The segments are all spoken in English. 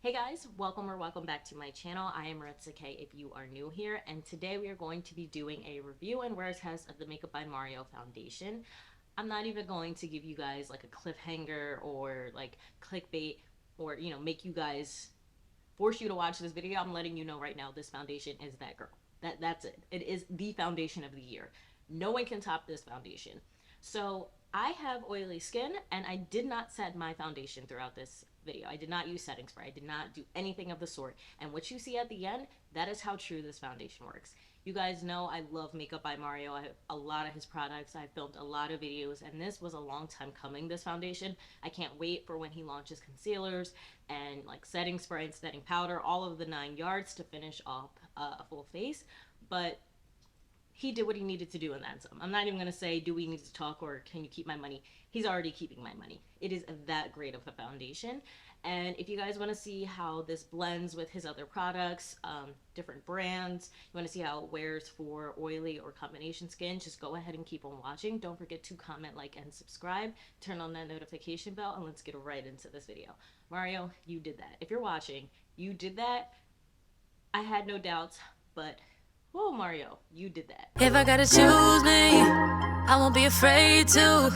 Hey guys, welcome back to my channel. I am Maritzah if you are new here, and today we are going to be doing a review and wear test of the Makeup by Mario foundation. I'm not even going to give you guys like a cliffhanger or like clickbait or make you guys force you to watch this video. I'm letting you know right now this foundation is that girl. That's it. It is the foundation of the year. No one can top this foundation. So I have oily skin and I did not set my foundation throughout this video. I did not use setting spray. I did not do anything of the sort. And what you see at the end, that is how true this foundation works. You guys know I love Makeup by Mario. I have a lot of his products. I've filmed a lot of videos, and this was a long time coming, this foundation. I can't wait for when he launches concealers and like setting spray and setting powder, all of the 9 yards to finish off a full face. But he did what he needed to do in that some. I'm not even going to say, do we need to talk or can you keep my money? He's already keeping my money. It is that great of a foundation. And if you guys want to see how this blends with his other products, different brands, you want to see how it wears for oily or combination skin, just go ahead and keep on watching. Don't forget to comment, like, and subscribe. Turn on that notification bell, and let's get right into this video. Mario, you did that. If you're watching, you did that. I had no doubts, but whoa, Mario, you did that. If I gotta choose me, I won't be afraid to.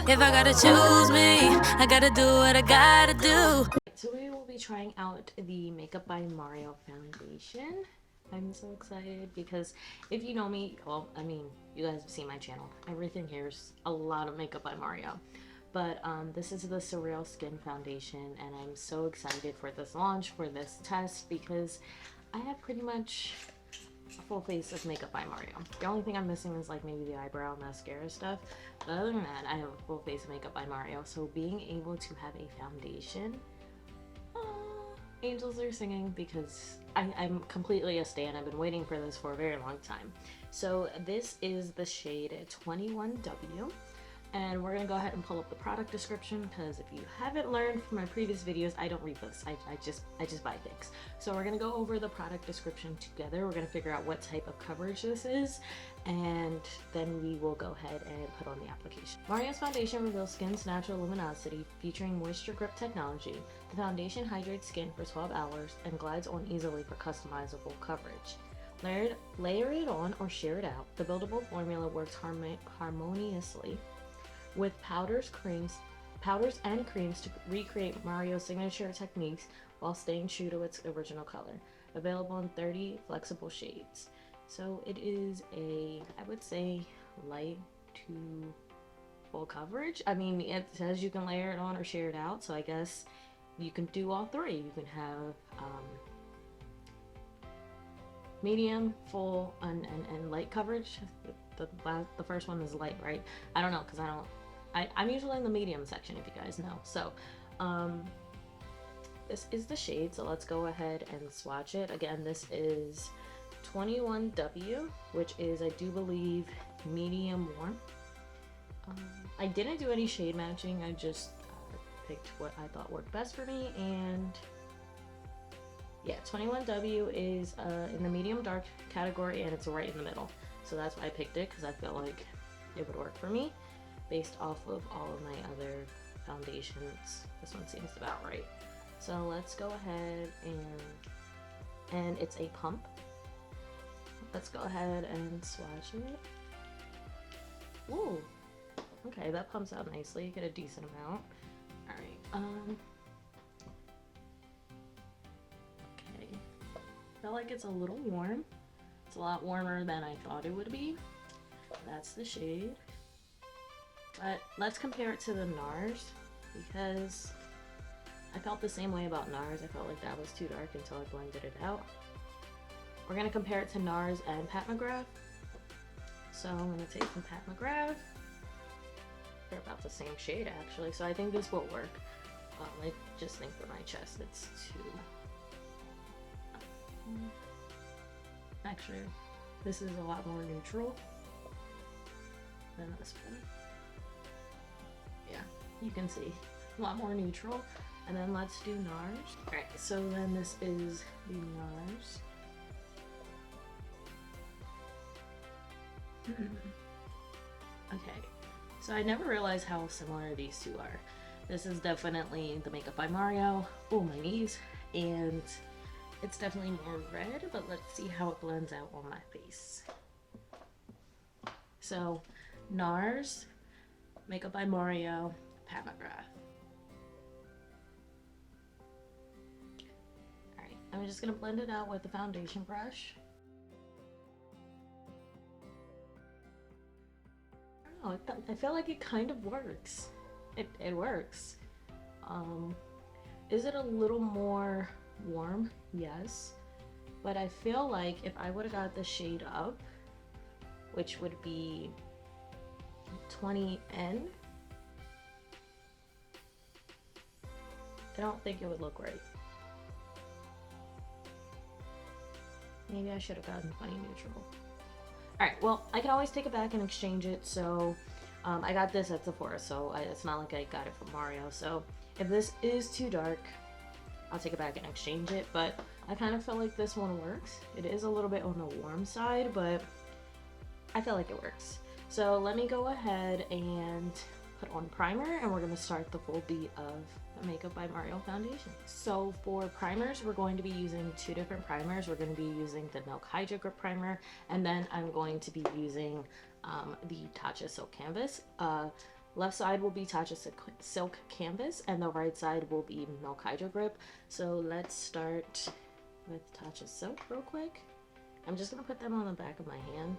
If I gotta choose me, I gotta do what I gotta do. So we will be trying out the Makeup by Mario foundation. I'm so excited because if you know me, well, I mean, you guys have seen my channel. Everything here is a lot of Makeup by Mario. But this is the Surreal Skin Foundation, and I'm so excited for this launch, for this test, because I have pretty much a full face of Makeup by Mario. The only thing I'm missing is like maybe the eyebrow mascara stuff, but other than that, I have a full face of Makeup by Mario. So being able to have a foundation, angels are singing, because I'm completely a stan. I've been waiting for this for a very long time. So this is the shade 21W. And we're gonna go ahead and pull up the product description, because if you haven't learned from my previous videos, I don't read this. I just buy things. So we're gonna go over the product description together. We're gonna figure out what type of coverage this is, and then we will go ahead and put on the application. Mario's foundation reveals skin's natural luminosity, featuring moisture grip technology. The foundation hydrates skin for 12 hours and glides on easily for customizable coverage. Layer it on or shear it out. The buildable formula works harmoniously with powders and creams to recreate Mario's signature techniques while staying true to its original color. Available in 30 flexible shades. So it is a, I would say, light to full coverage. I mean, it says you can layer it on or shear it out, so I guess you can do all three. You can have medium, full, and light coverage. The first one is light, right? I don't know, because I'm usually in the medium section, if you guys know. So this is the shade, so let's go ahead and swatch it. Again, this is 21W, which is, I do believe, medium warm. I didn't do any shade matching. I just picked what I thought worked best for me, and yeah, 21W is in the medium dark category, and it's right in the middle. So that's why I picked it, because I felt like it would work for me based off of all of my other foundations. This one seems about right. So let's go ahead and it's a pump. Let's go ahead and swatch it. Ooh, okay, that pumps out nicely. You get a decent amount. All right. Okay. Felt like it's a little warm. It's a lot warmer than I thought it would be. That's the shade. But let's compare it to the NARS, because I felt the same way about NARS. I felt like that was too dark until I blended it out. We're going to compare it to NARS and Pat McGrath. So I'm going to take some Pat McGrath. They're about the same shade, actually, so I think this will work. I just think for my chest it's too... Actually, this is a lot more neutral than this one. Yeah, you can see a lot more neutral. And then let's do NARS. Alright, so then this is the NARS. Okay, so I never realized how similar these two are. This is definitely the Makeup by Mario. Oh, my knees. and it's definitely more red, but let's see how it blends out on my face. So, NARS, Makeup by Mario, Pat McGrath. Alright, I'm just going to blend it out with the foundation brush. I don't know, I feel like it kind of works. It works. Is it a little more warm? Yes. But I feel like if I would have got the shade up, which would be 20N, I don't think it would look right. Maybe I should have gotten 20 neutral. Alright, well, I can always take it back and exchange it. So I got this at Sephora, so it's not like I got it from Mario. So if this is too dark, I'll take it back and exchange it. But I kind of feel like this one works. It is a little bit on the warm side, but I feel like it works. So let me go ahead and put on primer, and we're going to start the full beat of the Makeup by Mario foundation. So for primers, we're going to be using two different primers. We're going to be using the Milk Hydro Grip primer, and then I'm going to be using the Tatcha Silk Canvas. Left side will be Tatcha Silk Canvas, and the right side will be Milk Hydro Grip. So let's start with Tatcha Silk real quick. I'm just going to put them on the back of my hand,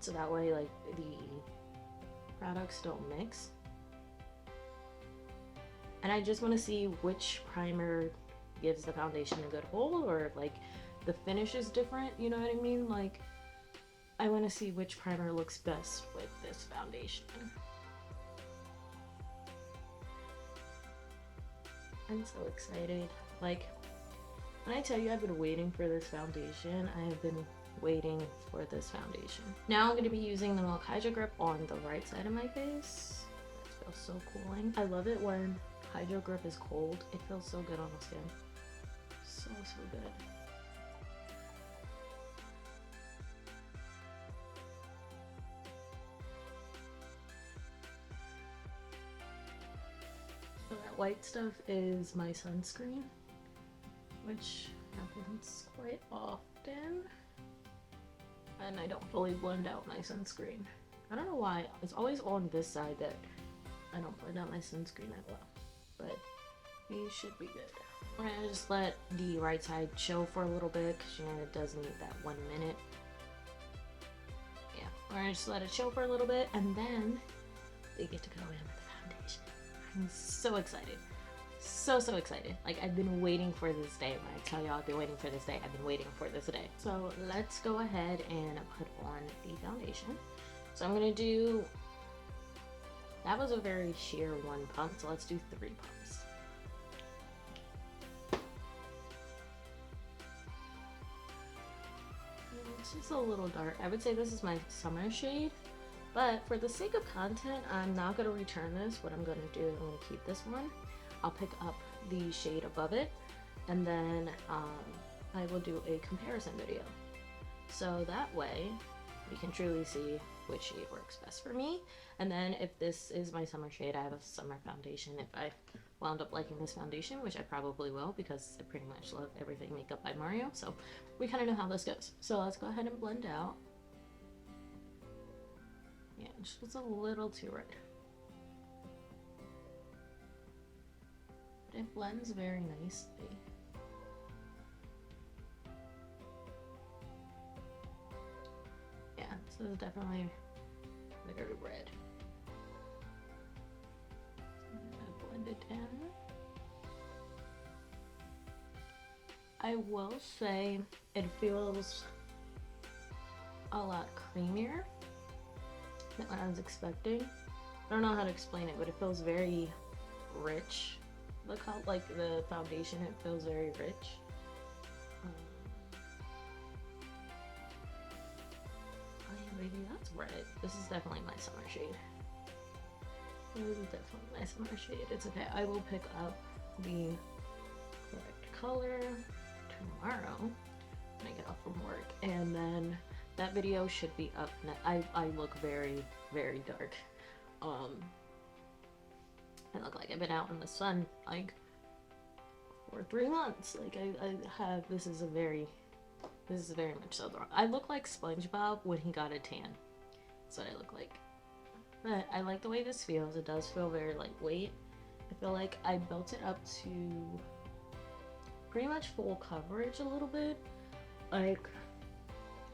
so that way like the products don't mix. And I just want to see which primer gives the foundation a good hold, or like the finish is different, you know what I mean? Like I want to see which primer looks best with this foundation. I'm so excited. Like, when I tell you I've been waiting for this foundation, I have been waiting for this foundation. Now I'm going to be using the Milk Hydro Grip on the right side of my face. That feels so cooling. I love it when Hydro Grip is cold. It feels so good on the skin. So good. So that white stuff is my sunscreen, which happens quite often. And I don't fully blend out my sunscreen. I don't know why. It's always on this side that I don't blend out my sunscreen that well. But these should be good. We're gonna just let the right side chill for a little bit, because you know it does need that 1 minute. Yeah, we're gonna just let it chill for a little bit, and then we get to go in with the foundation. I'm so excited. So excited. Like, I've been waiting for this day. When I tell y'all I've been waiting for this day, I've been waiting for this day. So let's go ahead and put on the foundation. So I'm gonna do, that was a very sheer one pump, so let's do 3 pumps. It's just a little dark. I would say this is my summer shade, but for the sake of content, I'm not gonna return this. What I'm gonna do, I'm gonna keep this one. I'll pick up the shade above it, and then I will do a comparison video. So that way we can truly see which shade works best for me. And then if this is my summer shade, I have a summer foundation. If I wound up liking this foundation, which I probably will, because I pretty much love everything Makeup by Mario, so we kind of know how this goes. So let's go ahead and blend out. Yeah, it just was a little too red. It blends very nicely. Yeah, this is definitely very red. So I'm gonna blend it in. I will say it feels a lot creamier than what I was expecting. I don't know how to explain it, but it feels very rich. Look how, like, the foundation, it feels very rich. Oh yeah, baby, that's red. This is definitely my summer shade. This is definitely my summer shade. It's okay. I will pick up the correct color tomorrow when I get off from work. And then that video should be up. I look very, very dark. I look like I've been out in the sun like for 3 months. Like I have, this is very much so. I look like SpongeBob when he got a tan. That's what I look like. But I like the way this feels. It does feel very lightweight. I feel like I built it up to pretty much full coverage a little bit. Like,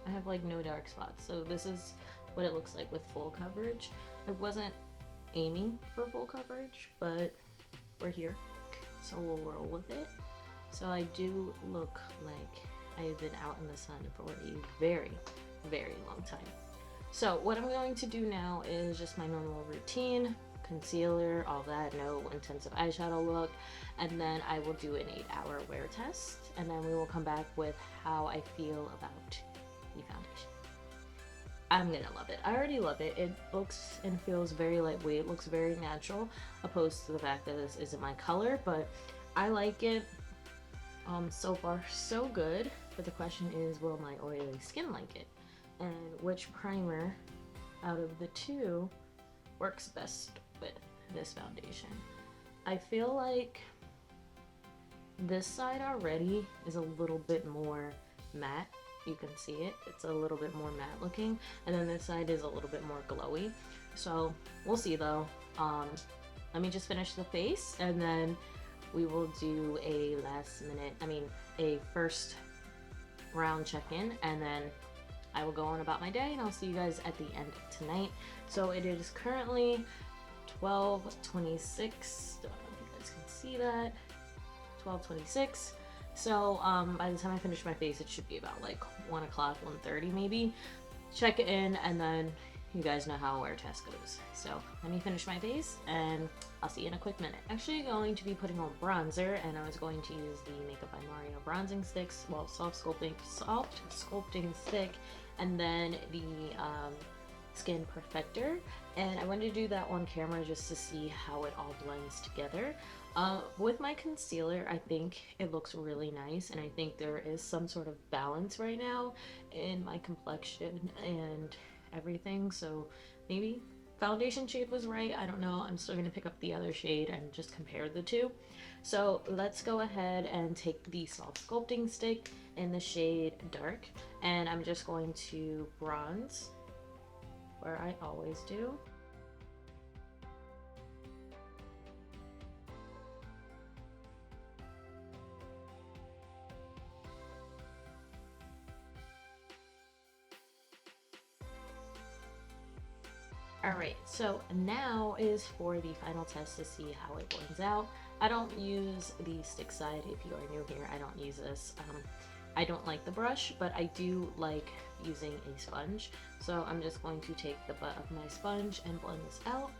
I have like no dark spots. So this is what it looks like with full coverage. I wasn't aiming for full coverage, but we're here. So we'll roll with it. So I do look like I've been out in the sun for a very, very long time. So what I'm going to do now is just my normal routine, concealer, all that, no intensive eyeshadow look, and then I will do an 8-hour wear test, and then we will come back with how I feel about the foundation. I'm gonna love it. I already love it. It looks and feels very lightweight. It looks very natural, opposed to the fact that this isn't my color, but I like it. So far so good, but the question is, will my oily skin like it? And which primer out of the two works best with this foundation? I feel like this side already is a little bit more matte. You can see it. It's a little bit more matte looking, and then this side is a little bit more glowy. So we'll see though. Let me just finish the face, and then we will do a a first round check-in, and then I will go on about my day, and I'll see you guys at the end of tonight. So it is currently 12:26. Don't know if you guys can see that. 12:26. So by the time I finish my face, it should be about like 1 o'clock, 1:30 maybe. Check in, and then you guys know how a wear test goes. So let me finish my face, and I'll see you in a quick minute. Actually going to be putting on bronzer, and I was going to use the Makeup by Mario bronzing sticks, well, soft sculpting stick, and then the Skin Perfector. And I wanted to do that on camera just to see how it all blends together. With my concealer, I think it looks really nice, and I think there is some sort of balance right now in my complexion and everything, so maybe foundation shade was right. I don't know. I'm still going to pick up the other shade and just compare the two. So let's go ahead and take the soft sculpting stick in the shade Dark, and I'm just going to bronze where I always do. Alright, so now is for the final test to see how it blends out. I don't use the stick side. If you are new here, I don't use this. I don't like the brush, but I do like using a sponge. So I'm just going to take the butt of my sponge and blend this out.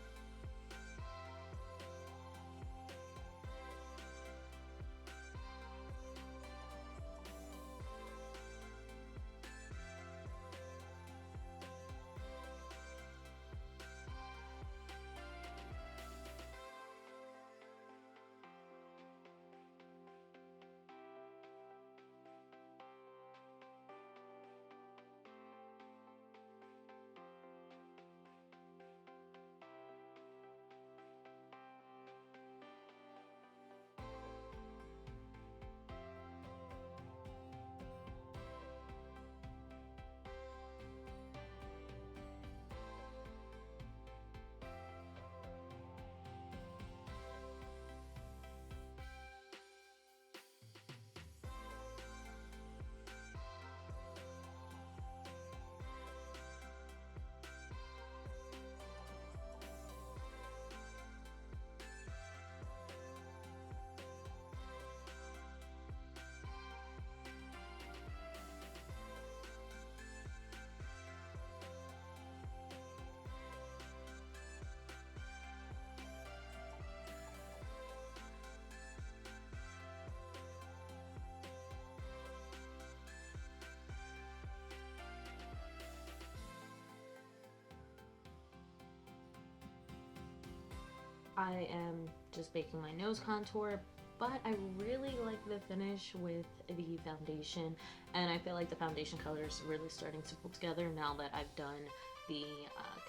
I am just baking my nose contour, but I really like the finish with the foundation, and I feel like the foundation color is really starting to pull together now that I've done the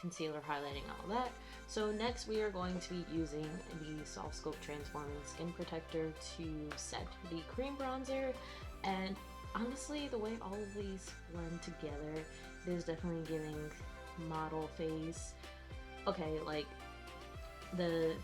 concealer, highlighting, all that. So next we are going to be using the Soft Sculpt Transforming Skin Protector to set the cream bronzer. And honestly, the way all of these blend together, it is definitely giving model face. Okay, like the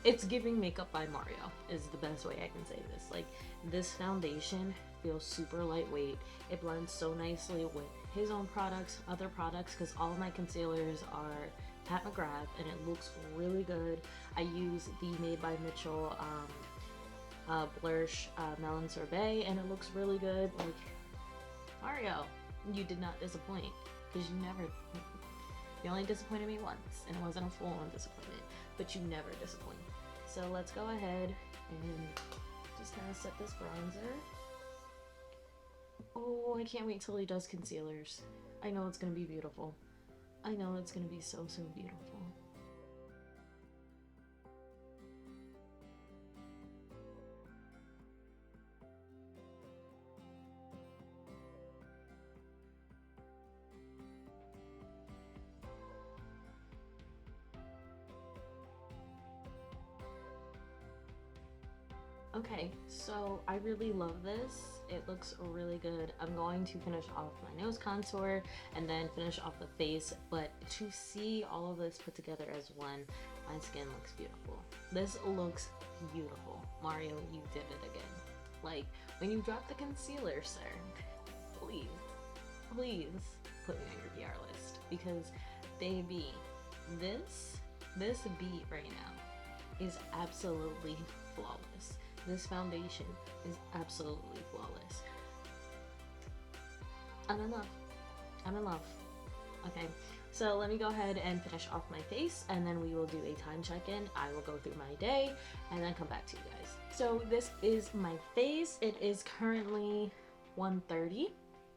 it's giving Makeup by Mario is the best way I can say this. Like, this foundation feels super lightweight. It blends so nicely with his own products, other products, because all of my concealers are Pat McGrath, and it looks really good. I use the Made by Mitchell Blush Melon Sorbet, and it looks really good. Like, Mario, you did not disappoint, because you only disappointed me once, and it wasn't a full-on disappointment, but you never disappoint. So let's go ahead and just kind of set this bronzer. Oh, I can't wait till he does concealers. I know it's gonna be beautiful. I know it's gonna be so beautiful. Okay, so I really love this. It looks really good. I'm going to finish off my nose contour and then finish off the face, but to see all of this put together as one, my skin looks beautiful. This looks beautiful. Mario, you did it again. Like, when you drop the concealer, sir, please put me on your PR list, because baby, this beat right now is absolutely flawless. This foundation is absolutely flawless. I'm in love. I'm in love. Okay, so let me go ahead and finish off my face, and then we will do a time check-in. I will go through my day and then come back to you guys. So this is my face. It is currently 1:30. You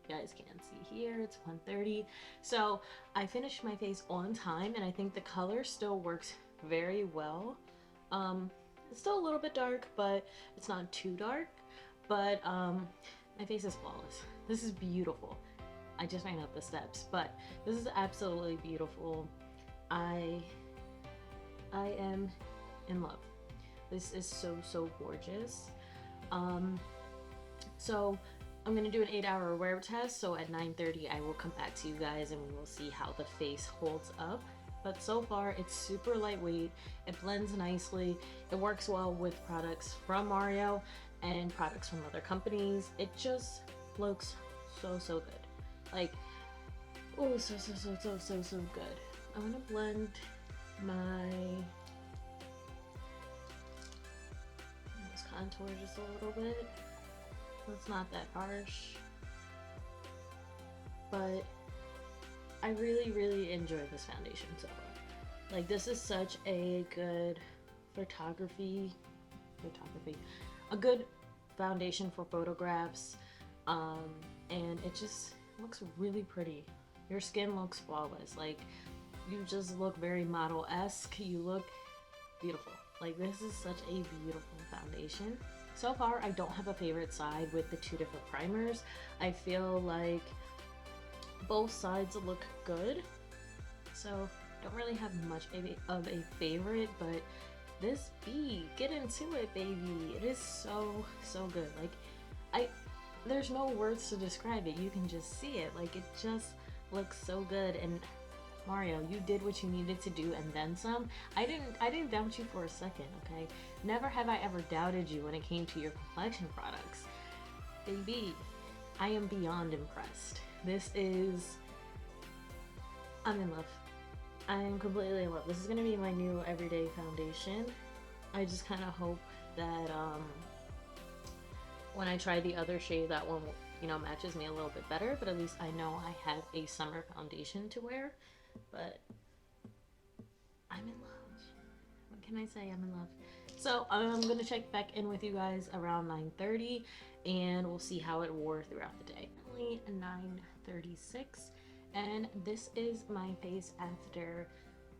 guys can't see here, it's 1:30. So I finished my face on time, and I think the color still works very well. It's still a little bit dark, but it's not too dark. But my face is flawless. This is beautiful. I just ran up the steps, but this is absolutely beautiful. I am in love. This is so gorgeous. So I'm gonna do an 8-hour wear test. So at 9:30, I will come back to you guys, and we will see how the face holds up. But so far, it's super lightweight. It blends nicely. It works well with products from Mario and products from other companies. It just looks so good. Like, oh, so good. I'm gonna blend my this contour just a little bit. It's not that harsh, but I really enjoy this foundation so far. Like, this is such a good a good foundation for photographs, and it just looks really pretty. Your skin looks flawless. Like, you just look very model-esque. You look beautiful. Like, this is such a beautiful foundation. So far, I don't have a favorite side with the two different primers. I feel like both sides look good, so don't really have much of a favorite, but this get into it, baby. It is so good. Like, there's no words to describe it. You can just see it. Like, it just looks so good. And Mario, you did what you needed to do and then some. I didn't doubt you for a second, okay? Never have I ever doubted you when it came to your complexion products. Baby, I am beyond impressed. I'm in love. I am completely in love. This is gonna be my new everyday foundation. I just kind of hope that when I try the other shade, that one, matches me a little bit better, but at least I know I have a summer foundation to wear. But I'm in love. What can I say? I'm in love. So I'm gonna check back in with you guys around 9:30, and we'll see how it wore throughout the day. Only 9:36, and this is my face after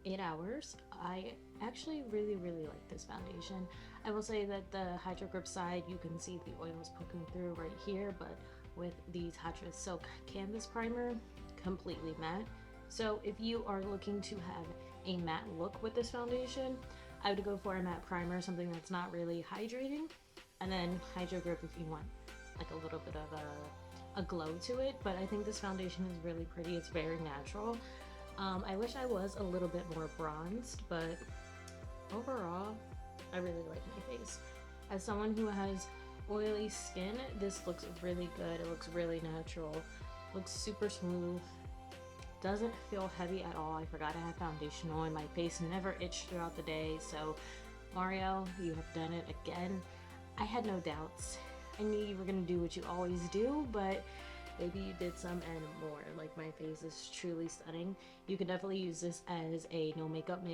8 hours. I actually really like this foundation. I will say that the Hydro Grip side, you can see the oil is poking through right here, but with the Hydrates Silk Canvas Primer, completely matte. So if you are looking to have a matte look with this foundation, I would go for a matte primer, something that's not really hydrating, and then Hydro Grip if you want like a little bit of a glow to it. But I think this foundation is really pretty. It's very natural. I wish I was a little bit more bronzed, but overall, I really like my face. As someone who has oily skin, this looks really good. It looks really natural, looks super smooth, doesn't feel heavy at all. I forgot I had foundation on. My face never itched throughout the day. So Mario, you have done it again. I had no doubts. I knew you were gonna do what you always do, but maybe you did some and more. Like, my face is truly stunning. You can definitely use this as a no makeup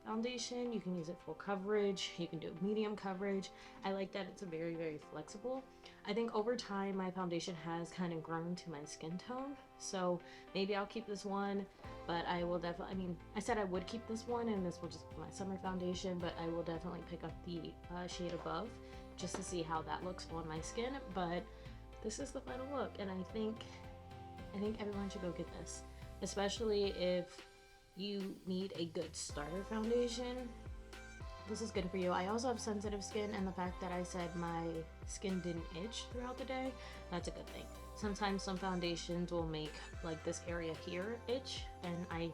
foundation. You can use it full coverage, you can do medium coverage. I like that it's very, very flexible. I think over time my foundation has kind of grown to my skin tone, so maybe I'll keep this one, but I will definitely, I mean, I said I would keep this one and this will just be my summer foundation, but I will definitely pick up the shade above just to see how that looks on my skin. But this is the final look, and I think everyone should go get this, especially if you need a good starter foundation. This is good for you. I also have sensitive skin, and the fact that I said my skin didn't itch throughout the day, that's a good thing. Sometimes some foundations will make like this area here itch, and I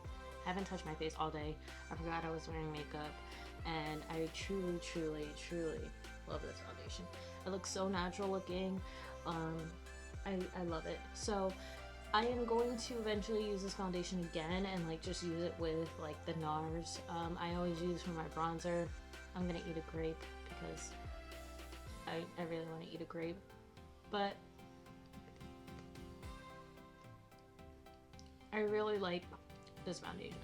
haven't touched my face all day. I forgot I was wearing makeup, and I truly, truly, truly love this foundation. It looks so natural looking. I love it. So I am going to eventually use this foundation again and like just use it with like the NARS. I always use for my bronzer. I'm gonna eat a grape because I really want to eat a grape. But I really like this foundation.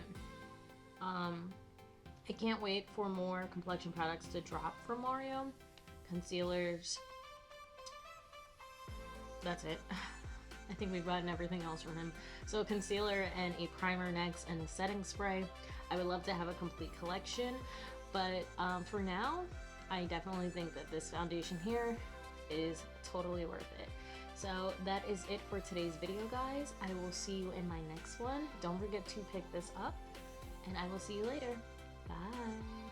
I can't wait for more complexion products to drop from Mario. Concealers. That's it. I think we've gotten everything else from him. So a concealer and a primer next, and a setting spray. I would love to have a complete collection, but for now, I definitely think that this foundation here is totally worth it. So that is it for today's video, guys. I will see you in my next one. Don't forget to pick this up, and I will see you later. Bye.